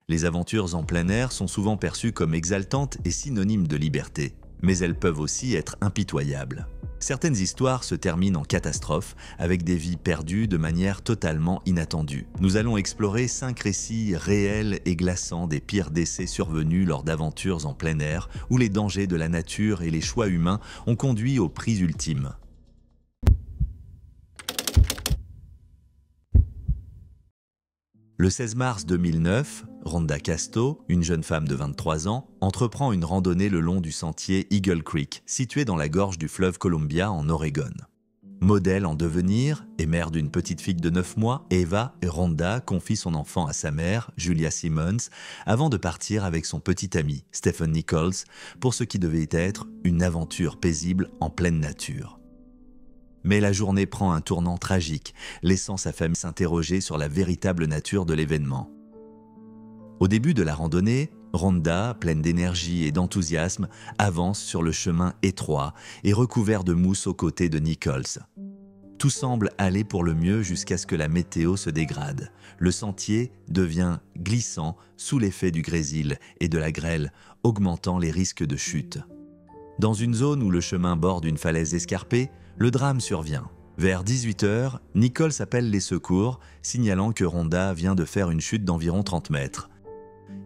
Les aventures en plein air sont souvent perçues comme exaltantes et synonymes de liberté, mais elles peuvent aussi être impitoyables. Certaines histoires se terminent en catastrophe, avec des vies perdues de manière totalement inattendue. Nous allons explorer 5 récits réels et glaçants des pires décès survenus lors d'aventures en plein air, où les dangers de la nature et les choix humains ont conduit aux prises ultimes. Le 16 mars 2009, Rhonda Casto, une jeune femme de 23 ans, entreprend une randonnée le long du sentier Eagle Creek, situé dans la gorge du fleuve Columbia en Oregon. Modèle en devenir et mère d'une petite fille de 9 mois, Eva et Rhonda confient son enfant à sa mère, Julia Simmons, avant de partir avec son petit ami, Stephen Nichols, pour ce qui devait être une aventure paisible en pleine nature. Mais la journée prend un tournant tragique, laissant sa famille s'interroger sur la véritable nature de l'événement. Au début de la randonnée, Rhonda, pleine d'énergie et d'enthousiasme, avance sur le chemin étroit et recouvert de mousse aux côtés de Nichols. Tout semble aller pour le mieux jusqu'à ce que la météo se dégrade. Le sentier devient glissant sous l'effet du grésil et de la grêle, augmentant les risques de chute. Dans une zone où le chemin borde une falaise escarpée, le drame survient. Vers 18 h, Nichols appelle les secours, signalant que Rhonda vient de faire une chute d'environ 30 mètres.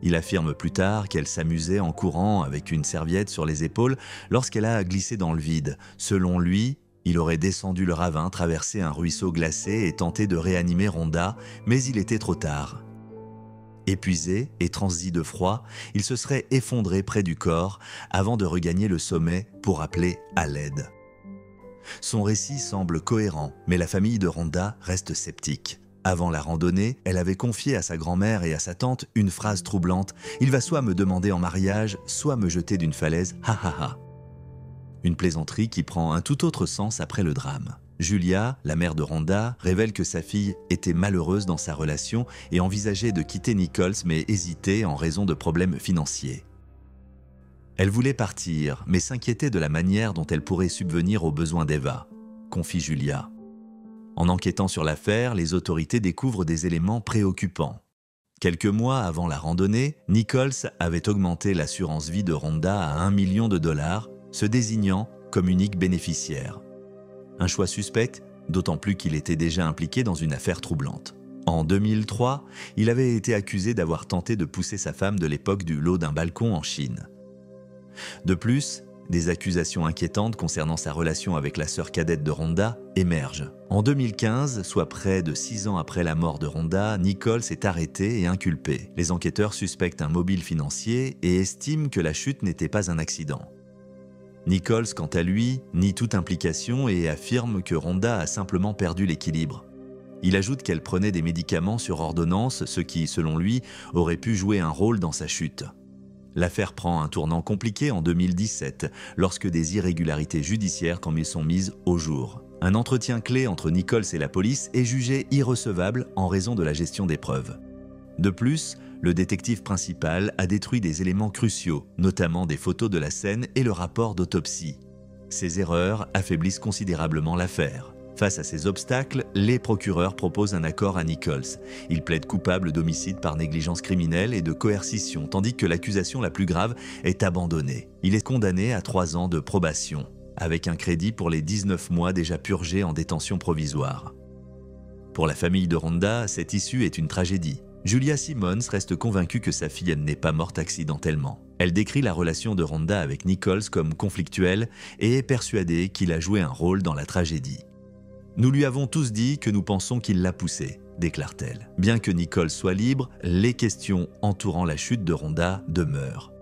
Il affirme plus tard qu'elle s'amusait en courant avec une serviette sur les épaules lorsqu'elle a glissé dans le vide. Selon lui, il aurait descendu le ravin, traversé un ruisseau glacé et tenté de réanimer Rhonda, mais il était trop tard. Épuisé et transi de froid, il se serait effondré près du corps avant de regagner le sommet pour appeler à l'aide. Son récit semble cohérent, mais la famille de Rhonda reste sceptique. Avant la randonnée, elle avait confié à sa grand-mère et à sa tante une phrase troublante « Il va soit me demander en mariage, soit me jeter d'une falaise, ha ha ha ». Une plaisanterie qui prend un tout autre sens après le drame. Julia, la mère de Rhonda, révèle que sa fille était malheureuse dans sa relation et envisageait de quitter Nichols mais hésitait en raison de problèmes financiers. Elle voulait partir, mais s'inquiétait de la manière dont elle pourrait subvenir aux besoins d'Eva, confie Julia. En enquêtant sur l'affaire, les autorités découvrent des éléments préoccupants. Quelques mois avant la randonnée, Nichols avait augmenté l'assurance vie de Rhonda à 1 million de dollars, se désignant comme unique bénéficiaire. Un choix suspect, d'autant plus qu'il était déjà impliqué dans une affaire troublante. En 2003, il avait été accusé d'avoir tenté de pousser sa femme de l'époque du lot d'un balcon en Chine. De plus, des accusations inquiétantes concernant sa relation avec la sœur cadette de Rhonda émergent. En 2015, soit près de 6 ans après la mort de Rhonda, Nichols est arrêté et inculpé. Les enquêteurs suspectent un mobile financier et estiment que la chute n'était pas un accident. Nichols, quant à lui, nie toute implication et affirme que Rhonda a simplement perdu l'équilibre. Il ajoute qu'elle prenait des médicaments sur ordonnance, ce qui, selon lui, aurait pu jouer un rôle dans sa chute. L'affaire prend un tournant compliqué en 2017, lorsque des irrégularités judiciaires sont mises au jour. Un entretien clé entre Nichols et la police est jugé irrecevable en raison de la gestion des preuves. De plus, le détective principal a détruit des éléments cruciaux, notamment des photos de la scène et le rapport d'autopsie. Ces erreurs affaiblissent considérablement l'affaire. Face à ces obstacles, les procureurs proposent un accord à Nichols. Il plaide coupable d'homicide par négligence criminelle et de coercition, tandis que l'accusation la plus grave est abandonnée. Il est condamné à 3 ans de probation, avec un crédit pour les 19 mois déjà purgés en détention provisoire. Pour la famille de Rhonda, cette issue est une tragédie. Julia Simmons reste convaincue que sa fille n'est pas morte accidentellement. Elle décrit la relation de Rhonda avec Nichols comme conflictuelle et est persuadée qu'il a joué un rôle dans la tragédie. Nous lui avons tous dit que nous pensons qu'il l'a poussée, déclare-t-elle. Bien que Nichols soit libre, les questions entourant la chute de Rhonda demeurent.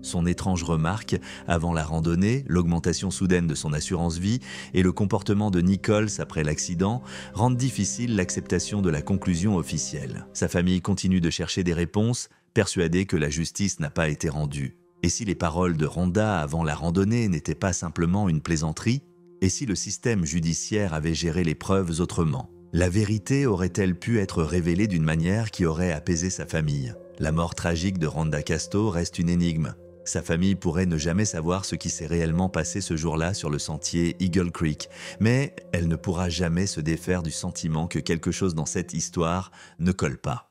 Son étrange remarque avant la randonnée, l'augmentation soudaine de son assurance vie et le comportement de Nichols après l'accident rendent difficile l'acceptation de la conclusion officielle. Sa famille continue de chercher des réponses, persuadée que la justice n'a pas été rendue. Et si les paroles de Rhonda avant la randonnée n'étaient pas simplement une plaisanterie? Et si le système judiciaire avait géré les preuves autrement? La vérité aurait-elle pu être révélée d'une manière qui aurait apaisé sa famille? La mort tragique de Rhonda Casto reste une énigme. Sa famille pourrait ne jamais savoir ce qui s'est réellement passé ce jour-là sur le sentier Eagle Creek, mais elle ne pourra jamais se défaire du sentiment que quelque chose dans cette histoire ne colle pas.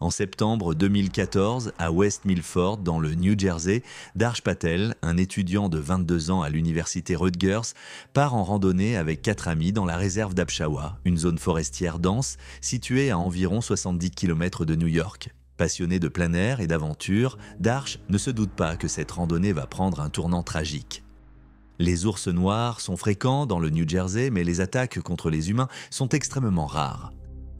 En septembre 2014, à West Milford, dans le New Jersey, Darsh Patel, un étudiant de 22 ans à l'université Rutgers, part en randonnée avec 4 amis dans la réserve d'Abshawa, une zone forestière dense située à environ 70 km de New York. Passionné de plein air et d'aventure, Darsh ne se doute pas que cette randonnée va prendre un tournant tragique. Les ours noirs sont fréquents dans le New Jersey, mais les attaques contre les humains sont extrêmement rares.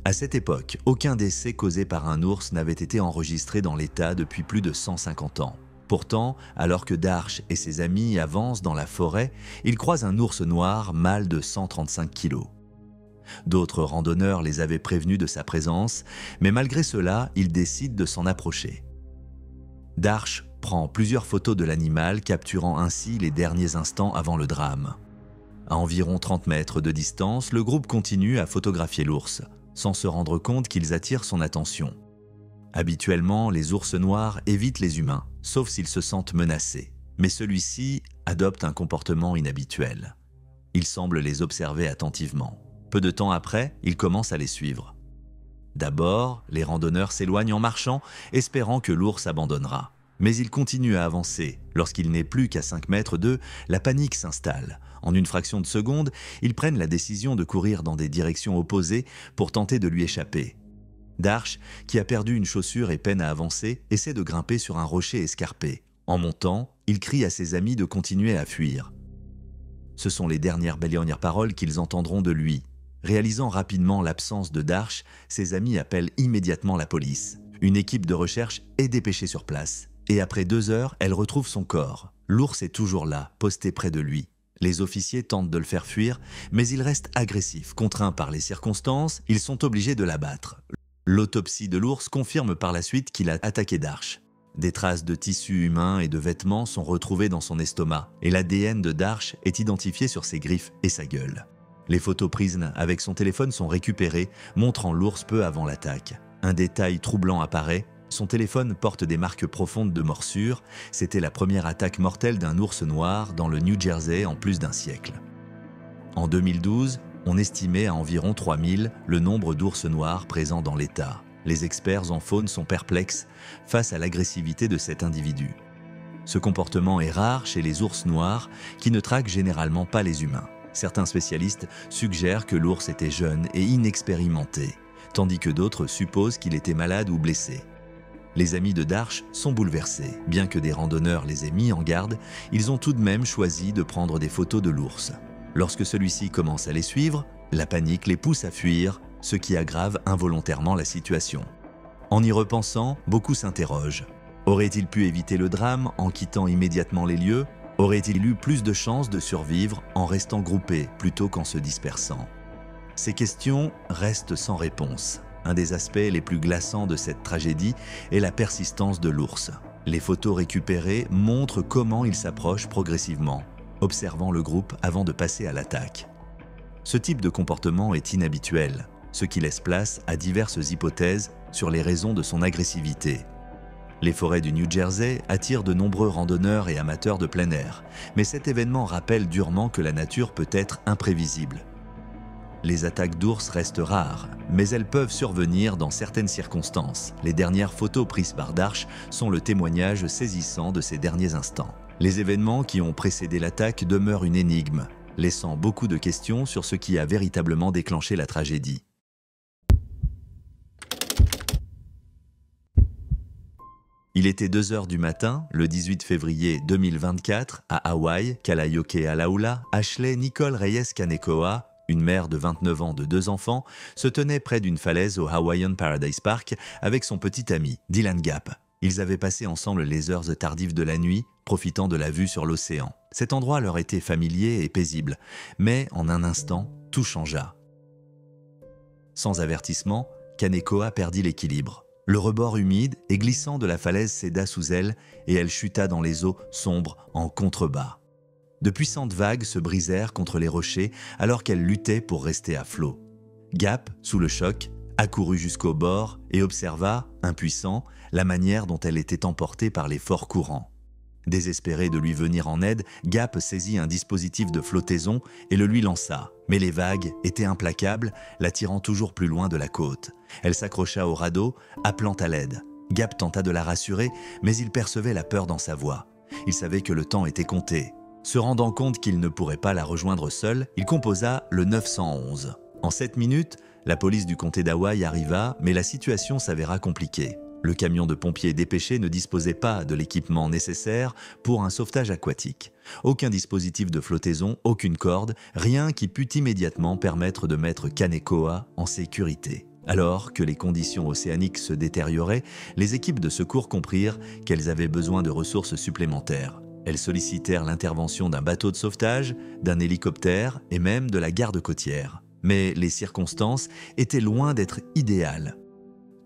À cette époque, aucun décès causé par un ours n'avait été enregistré dans l'État depuis plus de 150 ans. Pourtant, alors que Darsh et ses amis avancent dans la forêt, ils croisent un ours noir mâle de 135 kilos. D'autres randonneurs les avaient prévenus de sa présence, mais malgré cela, ils décident de s'en approcher. Darsh prend plusieurs photos de l'animal, capturant ainsi les derniers instants avant le drame. À environ 30 mètres de distance, le groupe continue à photographier l'ours, sans se rendre compte qu'ils attirent son attention. Habituellement, les ours noirs évitent les humains, sauf s'ils se sentent menacés. Mais celui-ci adopte un comportement inhabituel. Il semble les observer attentivement. Peu de temps après, il commence à les suivre. D'abord, les randonneurs s'éloignent en marchant, espérant que l'ours abandonnera. Mais il continue à avancer. Lorsqu'il n'est plus qu'à 5 mètres d'eux, la panique s'installe. En une fraction de seconde, ils prennent la décision de courir dans des directions opposées pour tenter de lui échapper. Darsh, qui a perdu une chaussure et peine à avancer, essaie de grimper sur un rocher escarpé. En montant, il crie à ses amis de continuer à fuir. Ce sont les dernières paroles qu'ils entendront de lui. Réalisant rapidement l'absence de Darsh, ses amis appellent immédiatement la police. Une équipe de recherche est dépêchée sur place. Et après 2 heures, elle retrouve son corps. L'ours est toujours là, posté près de lui. Les officiers tentent de le faire fuir, mais il reste agressif. Contraint par les circonstances, ils sont obligés de l'abattre. L'autopsie de l'ours confirme par la suite qu'il a attaqué Darsh. Des traces de tissus humains et de vêtements sont retrouvées dans son estomac, et l'ADN de Darsh est identifié sur ses griffes et sa gueule. Les photos prises avec son téléphone sont récupérées, montrant l'ours peu avant l'attaque. Un détail troublant apparaît. Son téléphone porte des marques profondes de morsures. C'était la première attaque mortelle d'un ours noir dans le New Jersey en plus d'un siècle. En 2012, on estimait à environ 3000 le nombre d'ours noirs présents dans l'État. Les experts en faune sont perplexes face à l'agressivité de cet individu. Ce comportement est rare chez les ours noirs qui ne traquent généralement pas les humains. Certains spécialistes suggèrent que l'ours était jeune et inexpérimenté, tandis que d'autres supposent qu'il était malade ou blessé. Les amis de Darsh sont bouleversés. Bien que des randonneurs les aient mis en garde, ils ont tout de même choisi de prendre des photos de l'ours. Lorsque celui-ci commence à les suivre, la panique les pousse à fuir, ce qui aggrave involontairement la situation. En y repensant, beaucoup s'interrogent. Aurait-il pu éviter le drame en quittant immédiatement les lieux ? Aurait-il eu plus de chances de survivre en restant groupé plutôt qu'en se dispersant ? Ces questions restent sans réponse. Un des aspects les plus glaçants de cette tragédie est la persistance de l'ours. Les photos récupérées montrent comment il s'approche progressivement, observant le groupe avant de passer à l'attaque. Ce type de comportement est inhabituel, ce qui laisse place à diverses hypothèses sur les raisons de son agressivité. Les forêts du New Jersey attirent de nombreux randonneurs et amateurs de plein air, mais cet événement rappelle durement que la nature peut être imprévisible. Les attaques d'ours restent rares, mais elles peuvent survenir dans certaines circonstances. Les dernières photos prises par Darsh sont le témoignage saisissant de ces derniers instants. Les événements qui ont précédé l'attaque demeurent une énigme, laissant beaucoup de questions sur ce qui a véritablement déclenché la tragédie. Il était 2 heures du matin, le 18 février 2024, à Hawaï, Kalaioke-Alaula, Ashley Nicole Reyes Kanekoa, une mère de 29 ans de 2 enfants, se tenait près d'une falaise au Hawaiian Paradise Park avec son petit ami, Dylan Gap. Ils avaient passé ensemble les heures tardives de la nuit, profitant de la vue sur l'océan. Cet endroit leur était familier et paisible, mais en un instant, tout changea. Sans avertissement, Kanekoa perdit l'équilibre. Le rebord humide et glissant de la falaise céda sous elle et elle chuta dans les eaux sombres en contrebas. De puissantes vagues se brisèrent contre les rochers alors qu'elle luttait pour rester à flot. Gap, sous le choc, accourut jusqu'au bord et observa, impuissant, la manière dont elle était emportée par les forts courants. Désespéré de lui venir en aide, Gap saisit un dispositif de flottaison et le lui lança. Mais les vagues étaient implacables, l'attirant toujours plus loin de la côte. Elle s'accrocha au radeau, appelant à l'aide. Gap tenta de la rassurer, mais il percevait la peur dans sa voix. Il savait que le temps était compté. Se rendant compte qu'il ne pourrait pas la rejoindre seul, il composa le 911. En 7 minutes, la police du comté d'Hawaï arriva, mais la situation s'avéra compliquée. Le camion de pompiers dépêché ne disposait pas de l'équipement nécessaire pour un sauvetage aquatique. Aucun dispositif de flottaison, aucune corde, rien qui pût immédiatement permettre de mettre Kanekoa en sécurité. Alors que les conditions océaniques se détérioraient, les équipes de secours comprirent qu'elles avaient besoin de ressources supplémentaires. Elles sollicitèrent l'intervention d'un bateau de sauvetage, d'un hélicoptère et même de la garde côtière. Mais les circonstances étaient loin d'être idéales.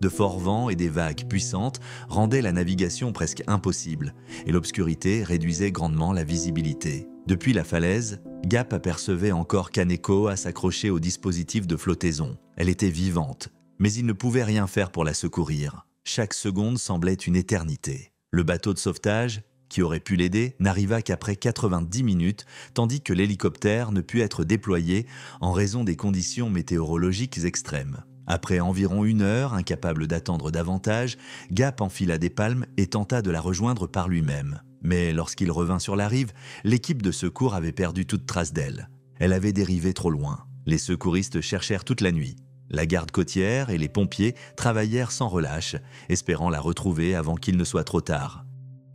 De forts vents et des vagues puissantes rendaient la navigation presque impossible, et l'obscurité réduisait grandement la visibilité. Depuis la falaise, Gap apercevait encore Kanekoa s'accrocher au dispositif de flottaison. Elle était vivante, mais il ne pouvait rien faire pour la secourir. Chaque seconde semblait une éternité. Le bateau de sauvetage, qui aurait pu l'aider, n'arriva qu'après 90 minutes, tandis que l'hélicoptère ne put être déployé en raison des conditions météorologiques extrêmes. Après environ 1 heure, incapable d'attendre davantage, Gap enfila des palmes et tenta de la rejoindre par lui-même. Mais lorsqu'il revint sur la rive, l'équipe de secours avait perdu toute trace d'elle. Elle avait dérivé trop loin. Les secouristes cherchèrent toute la nuit. La garde côtière et les pompiers travaillèrent sans relâche, espérant la retrouver avant qu'il ne soit trop tard.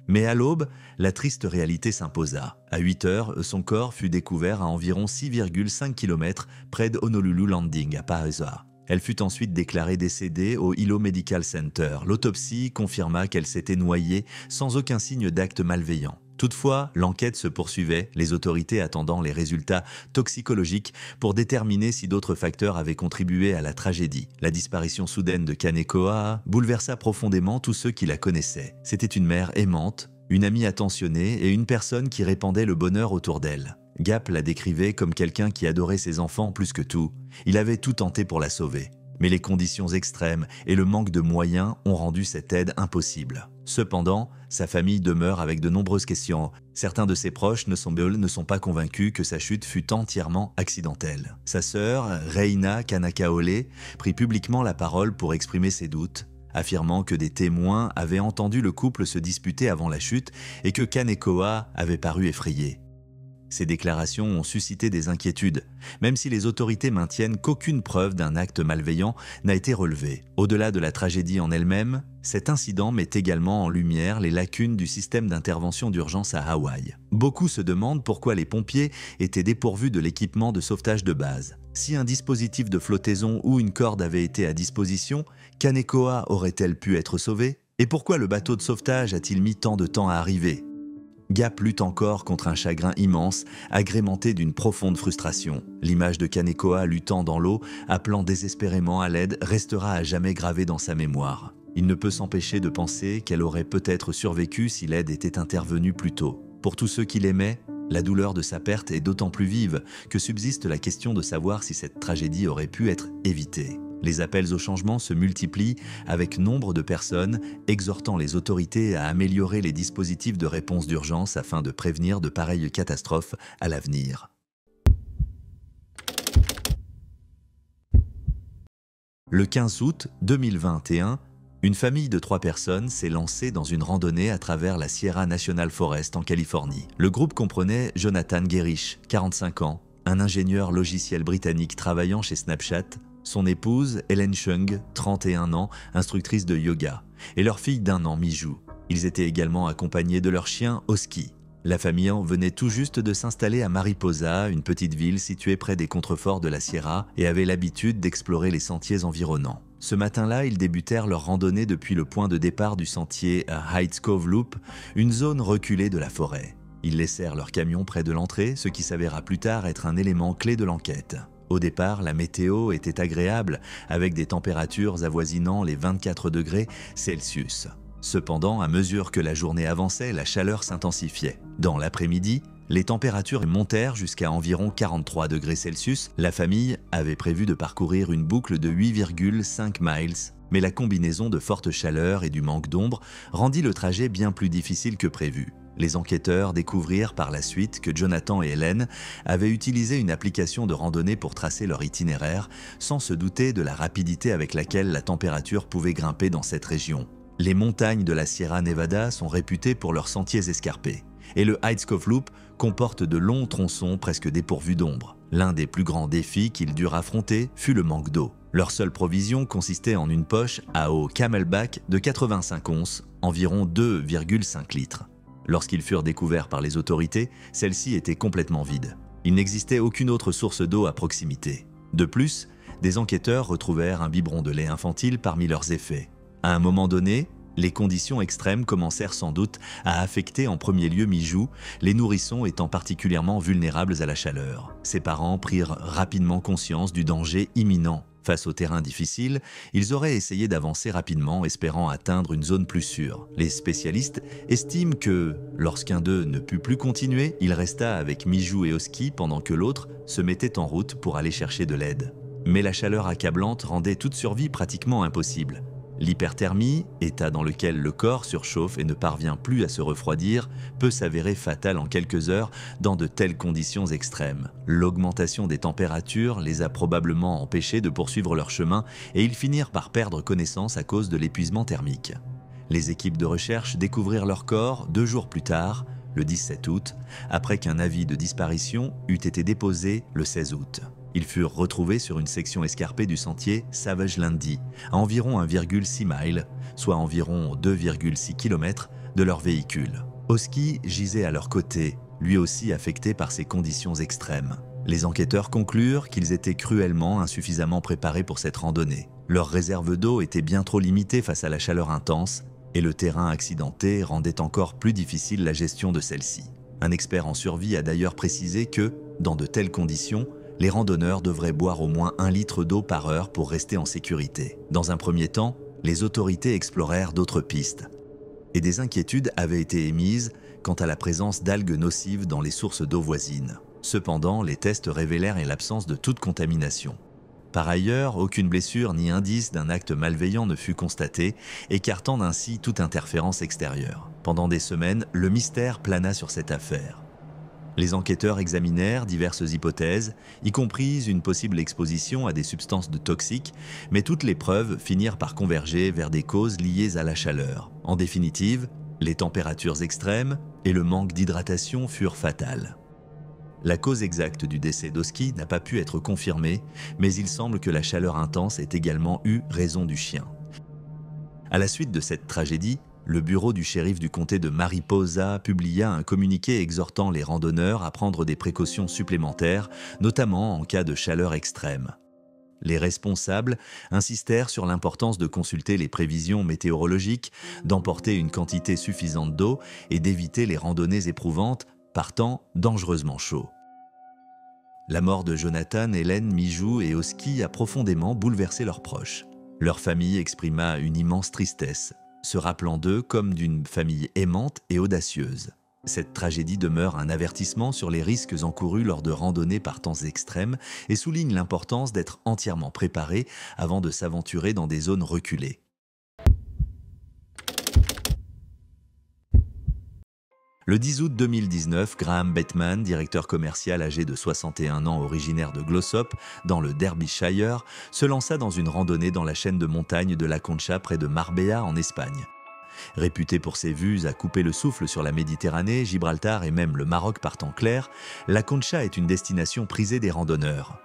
Mais à l'aube, la triste réalité s'imposa. À 8 heures, son corps fut découvert à environ 6,5 km près de Honolulu Landing à Paosa. Elle fut ensuite déclarée décédée au Hilo Medical Center. L'autopsie confirma qu'elle s'était noyée sans aucun signe d'acte malveillant. Toutefois, l'enquête se poursuivait, les autorités attendant les résultats toxicologiques pour déterminer si d'autres facteurs avaient contribué à la tragédie. La disparition soudaine de Kanekoa bouleversa profondément tous ceux qui la connaissaient. C'était une mère aimante, une amie attentionnée et une personne qui répandait le bonheur autour d'elle. Gap la décrivait comme quelqu'un qui adorait ses enfants plus que tout. Il avait tout tenté pour la sauver. Mais les conditions extrêmes et le manque de moyens ont rendu cette aide impossible. Cependant, sa famille demeure avec de nombreuses questions. Certains de ses proches ne sont pas convaincus que sa chute fut entièrement accidentelle. Sa sœur, Reina Kanakaole, prit publiquement la parole pour exprimer ses doutes, affirmant que des témoins avaient entendu le couple se disputer avant la chute et que Kanekoa avait paru effrayée. Ces déclarations ont suscité des inquiétudes, même si les autorités maintiennent qu'aucune preuve d'un acte malveillant n'a été relevée. Au-delà de la tragédie en elle-même, cet incident met également en lumière les lacunes du système d'intervention d'urgence à Hawaï. Beaucoup se demandent pourquoi les pompiers étaient dépourvus de l'équipement de sauvetage de base. Si un dispositif de flottaison ou une corde avait été à disposition, Kanekoa aurait-elle pu être sauvée? Et pourquoi le bateau de sauvetage a-t-il mis tant de temps à arriver? Gap lutte encore contre un chagrin immense, agrémenté d'une profonde frustration. L'image de Kanekoa luttant dans l'eau, appelant désespérément à l'aide, restera à jamais gravée dans sa mémoire. Il ne peut s'empêcher de penser qu'elle aurait peut-être survécu si l'aide était intervenue plus tôt. Pour tous ceux qui l'aimaient, la douleur de sa perte est d'autant plus vive que subsiste la question de savoir si cette tragédie aurait pu être évitée. Les appels au changement se multiplient avec nombre de personnes exhortant les autorités à améliorer les dispositifs de réponse d'urgence afin de prévenir de pareilles catastrophes à l'avenir. Le 15 août 2021, une famille de 3 personnes s'est lancée dans une randonnée à travers la Sierra National Forest en Californie. Le groupe comprenait Jonathan Gerrish, 45 ans, un ingénieur logiciel britannique travaillant chez Snapchat, son épouse, Helen Chung, 31 ans, instructrice de yoga, et leur fille d'1 an, Mijou. Ils étaient également accompagnés de leur chien, Oski. La famille venait tout juste de s'installer à Mariposa, une petite ville située près des contreforts de la Sierra, et avait l'habitude d'explorer les sentiers environnants. Ce matin-là, ils débutèrent leur randonnée depuis le point de départ du sentier à Heights Cove Loop, une zone reculée de la forêt. Ils laissèrent leur camion près de l'entrée, ce qui s'avéra plus tard être un élément clé de l'enquête. Au départ, la météo était agréable, avec des températures avoisinant les 24 degrés Celsius. Cependant, à mesure que la journée avançait, la chaleur s'intensifiait. Dans l'après-midi, les températures montèrent jusqu'à environ 43 degrés Celsius. La famille avait prévu de parcourir une boucle de 8,5 miles, mais la combinaison de forte chaleur et du manque d'ombre rendit le trajet bien plus difficile que prévu. Les enquêteurs découvrirent par la suite que Jonathan et Hélène avaient utilisé une application de randonnée pour tracer leur itinéraire, sans se douter de la rapidité avec laquelle la température pouvait grimper dans cette région. Les montagnes de la Sierra Nevada sont réputées pour leurs sentiers escarpés, et le Heights Cove Loop comporte de longs tronçons presque dépourvus d'ombre. L'un des plus grands défis qu'ils durent affronter fut le manque d'eau. Leur seule provision consistait en une poche à eau Camelback de 85 onces, environ 2,5 litres. Lorsqu'ils furent découverts par les autorités, celle-ci était complètement vide. Il n'existait aucune autre source d'eau à proximité. De plus, des enquêteurs retrouvèrent un biberon de lait infantile parmi leurs effets. À un moment donné, les conditions extrêmes commencèrent sans doute à affecter en premier lieu Mijou, les nourrissons étant particulièrement vulnérables à la chaleur. Ses parents prirent rapidement conscience du danger imminent. Face au terrain difficile, ils auraient essayé d'avancer rapidement, espérant atteindre une zone plus sûre. Les spécialistes estiment que, lorsqu'un d'eux ne put plus continuer, il resta avec Mijou et Oski pendant que l'autre se mettait en route pour aller chercher de l'aide. Mais la chaleur accablante rendait toute survie pratiquement impossible. L'hyperthermie, état dans lequel le corps surchauffe et ne parvient plus à se refroidir, peut s'avérer fatale en quelques heures dans de telles conditions extrêmes. L'augmentation des températures les a probablement empêchés de poursuivre leur chemin et ils finirent par perdre connaissance à cause de l'épuisement thermique. Les équipes de recherche découvrirent leur corps 2 jours plus tard, le 17 août, après qu'un avis de disparition eut été déposé le 16 août. Ils furent retrouvés sur une section escarpée du sentier Savage Landy, à environ 1,6 miles, soit environ 2,6 km, de leur véhicule. Oski gisait à leur côté, lui aussi affecté par ces conditions extrêmes. Les enquêteurs conclurent qu'ils étaient cruellement insuffisamment préparés pour cette randonnée. Leur réserve d'eau était bien trop limitée face à la chaleur intense, et le terrain accidenté rendait encore plus difficile la gestion de celle-ci. Un expert en survie a d'ailleurs précisé que, dans de telles conditions, les randonneurs devraient boire au moins 1 litre d'eau par heure pour rester en sécurité. Dans un premier temps, les autorités explorèrent d'autres pistes, et des inquiétudes avaient été émises quant à la présence d'algues nocives dans les sources d'eau voisines. Cependant, les tests révélèrent l'absence de toute contamination. Par ailleurs, aucune blessure ni indice d'un acte malveillant ne fut constaté, écartant ainsi toute interférence extérieure. Pendant des semaines, le mystère plana sur cette affaire. Les enquêteurs examinèrent diverses hypothèses, y compris une possible exposition à des substances toxiques, mais toutes les preuves finirent par converger vers des causes liées à la chaleur. En définitive, les températures extrêmes et le manque d'hydratation furent fatales. La cause exacte du décès d'Oski n'a pas pu être confirmée, mais il semble que la chaleur intense ait également eu raison du chien. À la suite de cette tragédie, le bureau du shérif du comté de Mariposa publia un communiqué exhortant les randonneurs à prendre des précautions supplémentaires, notamment en cas de chaleur extrême. Les responsables insistèrent sur l'importance de consulter les prévisions météorologiques, d'emporter une quantité suffisante d'eau et d'éviter les randonnées éprouvantes, partant dangereusement chaud. La mort de Jonathan, Hélène, Mijou et Oski a profondément bouleversé leurs proches. Leur famille exprima une immense tristesse, se rappelant d'eux comme d'une famille aimante et audacieuse. Cette tragédie demeure un avertissement sur les risques encourus lors de randonnées par temps extrêmes et souligne l'importance d'être entièrement préparé avant de s'aventurer dans des zones reculées. Le 10 août 2019, Graham Bateman, directeur commercial âgé de 61 ans originaire de Glossop, dans le Derbyshire, se lança dans une randonnée dans la chaîne de montagnes de la Concha près de Marbella en Espagne. Réputée pour ses vues à couper le souffle sur la Méditerranée, Gibraltar et même le Maroc par temps clair, la Concha est une destination prisée des randonneurs.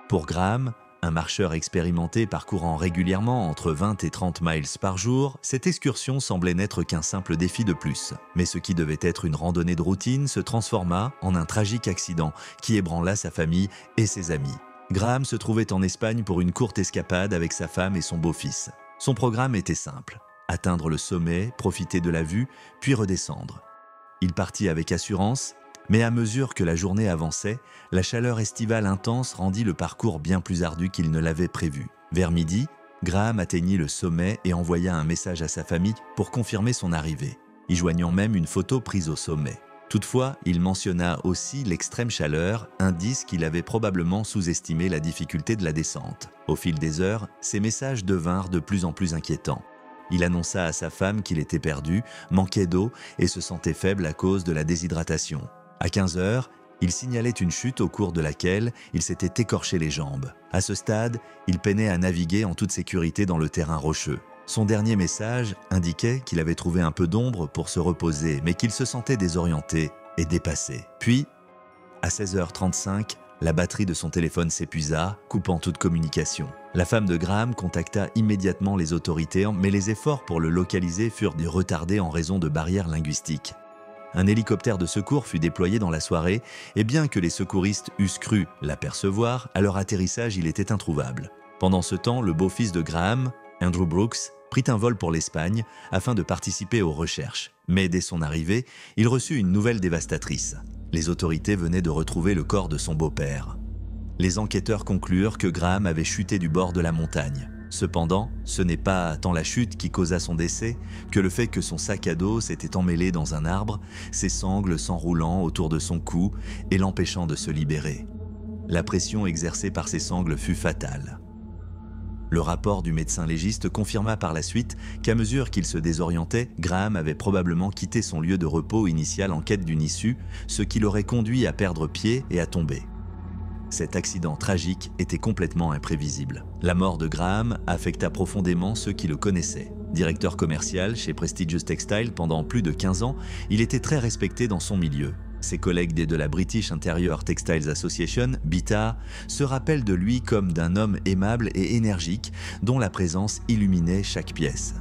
Pour Graham, un marcheur expérimenté parcourant régulièrement entre 20 et 30 miles par jour, cette excursion semblait n'être qu'un simple défi de plus. Mais ce qui devait être une randonnée de routine se transforma en un tragique accident qui ébranla sa famille et ses amis. Graham se trouvait en Espagne pour une courte escapade avec sa femme et son beau-fils. Son programme était simple: atteindre le sommet, profiter de la vue, puis redescendre. Il partit avec assurance, mais à mesure que la journée avançait, la chaleur estivale intense rendit le parcours bien plus ardu qu'il ne l'avait prévu. Vers midi, Graham atteignit le sommet et envoya un message à sa famille pour confirmer son arrivée, y joignant même une photo prise au sommet. Toutefois, il mentionna aussi l'extrême chaleur, indice qu'il avait probablement sous-estimé la difficulté de la descente. Au fil des heures, ces messages devinrent de plus en plus inquiétants. Il annonça à sa femme qu'il était perdu, manquait d'eau et se sentait faible à cause de la déshydratation. À 15 heures, il signalait une chute au cours de laquelle il s'était écorché les jambes. À ce stade, il peinait à naviguer en toute sécurité dans le terrain rocheux. Son dernier message indiquait qu'il avait trouvé un peu d'ombre pour se reposer, mais qu'il se sentait désorienté et dépassé. Puis, à 16h35, la batterie de son téléphone s'épuisa, coupant toute communication. La femme de Graham contacta immédiatement les autorités, mais les efforts pour le localiser furent retardés en raison de barrières linguistiques. Un hélicoptère de secours fut déployé dans la soirée, et bien que les secouristes eussent cru l'apercevoir, à leur atterrissage, il était introuvable. Pendant ce temps, le beau-fils de Graham, Andrew Brooks, prit un vol pour l'Espagne afin de participer aux recherches. Mais dès son arrivée, il reçut une nouvelle dévastatrice. Les autorités venaient de retrouver le corps de son beau-père. Les enquêteurs conclurent que Graham avait chuté du bord de la montagne. Cependant, ce n'est pas tant la chute qui causa son décès que le fait que son sac à dos s'était emmêlé dans un arbre, ses sangles s'enroulant autour de son cou et l'empêchant de se libérer. La pression exercée par ces sangles fut fatale. Le rapport du médecin légiste confirma par la suite qu'à mesure qu'il se désorientait, Graham avait probablement quitté son lieu de repos initial en quête d'une issue, ce qui l'aurait conduit à perdre pied et à tomber. Cet accident tragique était complètement imprévisible. La mort de Graham affecta profondément ceux qui le connaissaient. Directeur commercial chez Prestigious Textile pendant plus de 15 ans, il était très respecté dans son milieu. Ses collègues de la British Interior Textiles Association, BITA, se rappellent de lui comme d'un homme aimable et énergique dont la présence illuminait chaque pièce.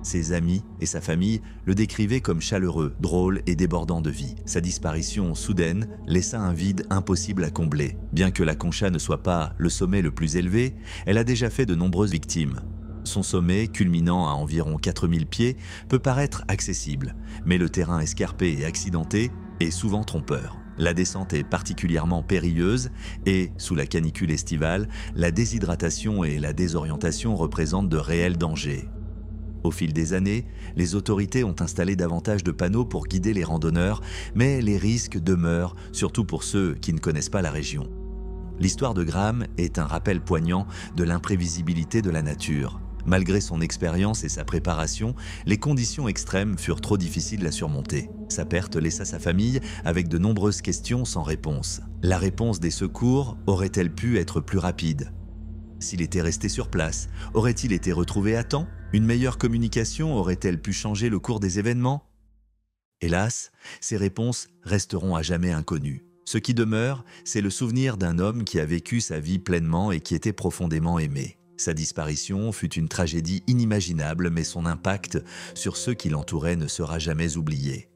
Ses amis et sa famille le décrivaient comme chaleureux, drôle et débordant de vie. Sa disparition soudaine laissa un vide impossible à combler. Bien que la Concha ne soit pas le sommet le plus élevé, elle a déjà fait de nombreuses victimes. Son sommet, culminant à environ 4000 pieds, peut paraître accessible, mais le terrain escarpé et accidenté est souvent trompeur. La descente est particulièrement périlleuse et, sous la canicule estivale, la déshydratation et la désorientation représentent de réels dangers. Au fil des années, les autorités ont installé davantage de panneaux pour guider les randonneurs, mais les risques demeurent, surtout pour ceux qui ne connaissent pas la région. L'histoire de Graham est un rappel poignant de l'imprévisibilité de la nature. Malgré son expérience et sa préparation, les conditions extrêmes furent trop difficiles à surmonter. Sa perte laissa sa famille avec de nombreuses questions sans réponse. La réponse des secours aurait-elle pu être plus rapide ? S'il était resté sur place, aurait-il été retrouvé à temps ? Une meilleure communication aurait-elle pu changer le cours des événements ? Hélas, ces réponses resteront à jamais inconnues. Ce qui demeure, c'est le souvenir d'un homme qui a vécu sa vie pleinement et qui était profondément aimé. Sa disparition fut une tragédie inimaginable, mais son impact sur ceux qui l'entouraient ne sera jamais oublié.